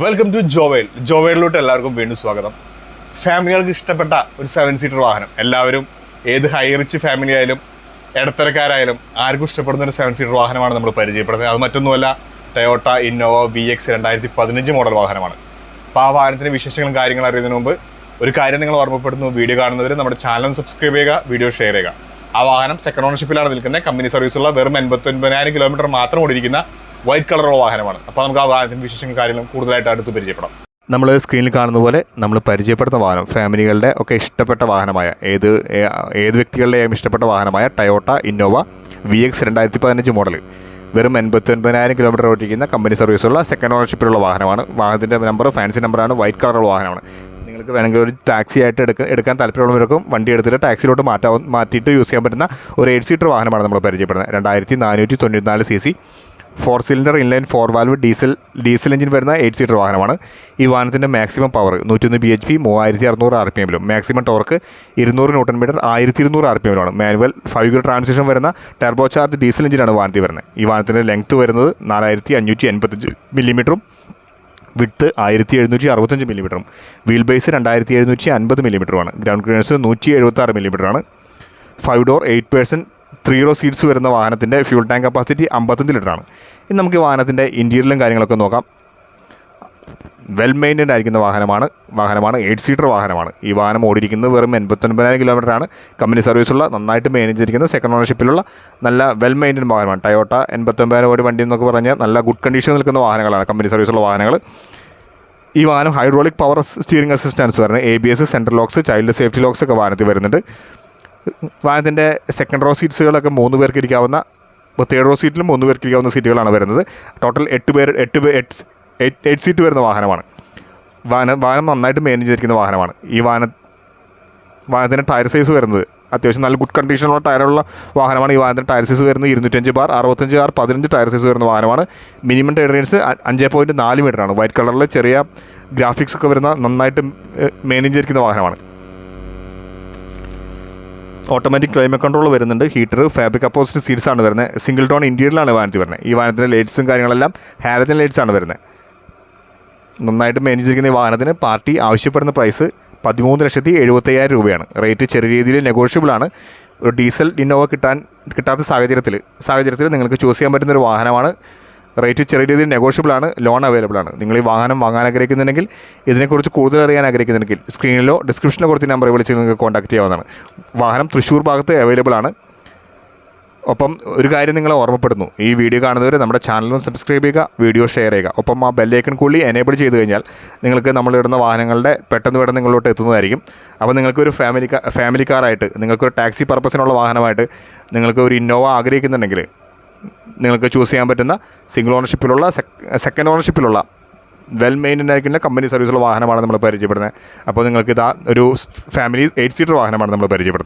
Welcome to ജോവേലിലോട്ട് എല്ലാവർക്കും വീണ്ടും സ്വാഗതം. ഫാമിലികൾക്ക് ഇഷ്ടപ്പെട്ട ഒരു 7 സീറ്റർ വാഹനം, എല്ലാവരും ഏത് ഹൈ റിച്ച് ഫാമിലി ആയാലും ഇടത്തരക്കാരായാലും ആർക്കും ഇഷ്ടപ്പെടുന്ന ഒരു 7 സീറ്റർ വാഹനമാണ് നമ്മൾ പരിചയപ്പെടുന്നത്. അത് മറ്റൊന്നുമല്ല, ടൊയോട്ട ഇന്നോവ VX 2015 മോഡൽ വാഹനമാണ്. അപ്പോൾ ആ വാഹനത്തിൻ്റെ വിശേഷങ്ങളും കാര്യങ്ങളും അറിയുന്നതിന് മുമ്പ് ഒരു കാര്യം നിങ്ങൾ ഓർമ്മപ്പെടുന്നു, വീഡിയോ കാണുന്നവർ നമ്മുടെ ചാനൽ സബ്സ്ക്രൈബ് ചെയ്യുക, വീഡിയോ ഷെയർ ചെയ്യുക. ആ വാഹനം സെക്കൻഡ് ഓണർഷിപ്പിലാണ് നിൽക്കുന്നത്. കമ്പനി സർവീസുള്ള വെറും 89,000 കിലോമീറ്റർ മാത്രം ഓടിയിരിക്കുന്ന വൈറ്റ് കളറുള്ള വാഹനമാണ്. അപ്പോൾ നമുക്ക് ആ വാഹനത്തിൻ്റെ വിശേഷങ്ങളും കാര്യങ്ങളും കൂടുതലായിട്ട് അടുത്ത് പരിചയപ്പെടാം. നമ്മൾ സ്ക്രീനിൽ കാണുന്ന പോലെ നമ്മൾ പരിചയപ്പെടുന്ന വാഹനം ഫാമിലികളുടെ ഒക്കെ ഇഷ്ടപ്പെട്ട വാഹനമായ ഏത് വ്യക്തികളുടെയും ഇഷ്ടപ്പെട്ട വാഹനമായ ടൊയോട്ട ഇന്നോവ VX 2015 മോഡൽ വെറും 89,000 കിലോമീറ്റർ ഓടിക്കുന്ന കമ്പനി സർവീസുള്ള സെക്കൻഡ് ഓണർഷിപ്പിലുള്ള വാഹനമാണ്. വാഹനത്തിൻ്റെ നമ്പർ ഫാൻസി നമ്പറാണ്, വൈറ്റ് കളറുള്ള വാഹനമാണ്. നിങ്ങൾക്ക് വേണമെങ്കിൽ ഒരു ടാക്സി ആയിട്ട് എടുക്കാൻ താല്പര്യമുള്ളവർക്കും വണ്ടി എടുത്തിട്ട് ടാക്സിയിലോട്ട് മാറ്റിയിട്ട് യൂസ് ചെയ്യാൻ പറ്റുന്ന ഒരു 8 സീറ്റർ വാഹനമാണ് നമ്മൾ പരിചയപ്പെടുന്നത്. 2494 cc 4 cylinder inline 4 valve diesel engine വരുന്ന 8 സീറ്റർ വാഹനമാണ്. ഈ വാഹനത്തിൻ്റെ maximum power 101 bhp 3600 RPM, maximum torque 200 Nm 1200 RPM. Manual 5 gear transmission വരുന്ന ടർബോ ചാർജ് ഡീസൽ എഞ്ചിനാണ് വാഹനത്തിൽ വരുന്നത്. ഈ വാഹനത്തിൻ്റെ ലെങ്ത്ത് വരുന്നത് 4585 mm, width 1765 mm, wheel base 2750 mm, ground clearance 176 mm. 5 door 8% 3 row seats വരുന്ന വാഹനത്തിൻ്റെ ഫ്യൂൾ ടാങ്ക് കപ്പാസിറ്റി 55 ലിറ്ററാണ്. ഇനി നമുക്ക് വാഹനത്തിൻ്റെ ഇൻറ്റീരിയലും കാര്യങ്ങളൊക്കെ നോക്കാം. വെൽ മെയിൻറ്റൈൻഡ് ആയിരിക്കുന്ന വാഹനമാണ് 8 സീറ്റർ വാഹനമാണ്. ഈ വാഹനം ഓടിയിരിക്കുന്നത് വെറും 89,000 കിലോമീറ്ററാണ്. കമ്പനി സർവീസുള്ള നന്നായിട്ട് മാനേജ് ചെയ്തിരിക്കുന്ന സെക്കൻഡ് ഓണർഷിപ്പിലുള്ള നല്ല വെൽ മെയിൻറ്റൈൻഡ് വാഹനമാണ്. ടൊയോട്ട 89,000 ഓടി വണ്ടി എന്നൊക്കെ പറഞ്ഞാൽ നല്ല ഗുഡ് കണ്ടീഷനിൽ നിൽക്കുന്ന വാഹനങ്ങളാണ് കമ്പനി സർവീസുള്ള വാഹനങ്ങൾ. ഈ വാഹനം ഹൈഡ്രോളിക് പവർ സ്റ്റിയറിംഗ് അസിസ്റ്റൻസ് വരുന്നത്, ABS, central locks, child safety locks ഒക്കെ വാഹനത്തിൽ വരുന്നുണ്ട്. വാഹനത്തിൻ്റെ സെക്കൻഡ് റോ സീറ്റ്സുകളൊക്കെ 3 പേർക്ക് ഇരിക്കാവുന്ന, തേർഡ് റോ സീറ്റിലും 3 പേർക്ക് ഇരിക്കാവുന്ന സീറ്റുകളാണ് വരുന്നത്. ടോട്ടൽ 8 സീറ്റ് വരുന്ന വാഹനമാണ്. വാഹനം നന്നായിട്ട് മാനേജ് ചെയ്തിരിക്കുന്ന വാഹനമാണ്. ഈ വാഹനത്തിൻ്റെ ടയർ സൈസ് വരുന്നത് അത്യാവശ്യം നല്ല ഗുഡ് കണ്ടീഷനുള്ള ടയറുള്ള വാഹനമാണ്. ഈ വാഹനത്തിൻ്റെ ടയർ സൈസ് വരുന്നത് 205 ബാർ 65 ബാർ 15 ടയർ സൈസ് വരുന്ന വാഹനമാണ്. മിനിമം ടയർ റേഞ്ച് 5.4 മീറ്ററാണ്. വൈറ്റ് കളറിൽ ചെറിയ ഗ്രാഫിക്സ് ഒക്കെ വരുന്ന നന്നായിട്ട് മാനേജ് ചെയ്തിരിക്കുന്ന വാഹനമാണ്. ഓട്ടോമാറ്റിക് ക്ലൈമറ്റ് കൺട്രോൾ വരുന്നുണ്ട്. ഹീറ്റർ, ഫാബ്രിക് അപ്പോസിറ്റ് സീറ്റ്സ് ആണ് വരുന്നത്. സിംഗിൾ ടോൺ ഇൻറ്റീരിയറിലാണ് വാഹനത്തിൽ വരുന്നത്. ഈ വാഹനത്തിൻ്റെ ലൈറ്റ്സും കാര്യങ്ങളെല്ലാം ഹാലജൻ ലൈറ്റ്സ് ആണ് വരുന്നത്. നന്നായിട്ട് മാനേജ് ചെയ്തിരിക്കുന്ന ഈ വാഹനത്തിന് പാർട്ടി ആവശ്യപ്പെടുന്ന പ്രൈസ് 13,75,000 രൂപയാണ്. റേറ്റ് ചെറിയ രീതിയിൽ നെഗോഷ്യബിളാണ്. ഒരു ഡീസൽ ഇന്നോവ കിട്ടാത്ത സാഹചര്യത്തിൽ നിങ്ങൾക്ക് ചൂസ് ചെയ്യാൻ പറ്റുന്നൊരു വാഹനമാണ്. റേറ്റ് ചെറിയ രീതിയിൽ നെഗോഷ്യബിളാണ്. ലോൺ അവൈലബിൾ ആണ്. നിങ്ങൾ ഈ വാഹനം വാങ്ങാൻ ആഗ്രഹിക്കുന്നുണ്ടെങ്കിൽ, ഇതിനെക്കുറിച്ച് കൂടുതൽ അറിയാൻ ആഗ്രഹിക്കുന്നുണ്ടെങ്കിൽ സ്ക്രീനിലോ ഡിസ്ക്രിപ്ഷനിലോ കൊടുത്ത നമ്പർ വിളിച്ച് നിങ്ങൾക്ക് കോൺടാക്ട് ചെയ്യാവുന്നതാണ്. വാഹനം തൃശ്ശൂർ ഭാഗത്ത് അവൈലബിൾ ആണ്. ഒപ്പം ഒരു കാര്യം നിങ്ങളെ ഓർമ്മപ്പെടുന്നു, ഈ വീഡിയോ കാണുന്നവർ നമ്മുടെ ചാനലും സബ്സ്ക്രൈബ് ചെയ്യുക, വീഡിയോ ഷെയർ ചെയ്യുക. ഒപ്പം ആ ബെല്ലൈക്കൺ കൂടി എനേബിൾ ചെയ്ത് കഴിഞ്ഞാൽ നിങ്ങൾക്ക് നമ്മളിടുന്ന വാഹനങ്ങളുടെ പെട്ടെന്ന് നിങ്ങളിലോട്ട് എത്തുന്നതായിരിക്കും. അപ്പോൾ നിങ്ങൾക്കൊരു ഫാമിലി കാറായിട്ട്, നിങ്ങൾക്കൊരു ടാക്സി പർപ്പസിനുള്ള വാഹനമായിട്ട് നിങ്ങൾക്ക് ഒരു ഇന്നോവ ആഗ്രഹിക്കുന്നുണ്ടെങ്കിൽ നിങ്ങൾക്ക് ചൂസ് ചെയ്യാൻ പറ്റുന്ന സിംഗിൾ ഓണർഷിപ്പിലുള്ള സെക്കൻഡ് ഓണർഷിപ്പിലുള്ള വെൽ മെയിൻറ്റൈൻഡ് ആയിരിക്കുന്ന കമ്പനി സർവീസുള്ള വാഹനമാണ് നമ്മൾ പരിചയപ്പെടുന്നത്. അപ്പോൾ നിങ്ങൾക്ക് ഒരു ഫാമിലി 8 സീറ്റർ വാഹനമാണ് നമ്മൾ പരിചയപ്പെടുന്നത്.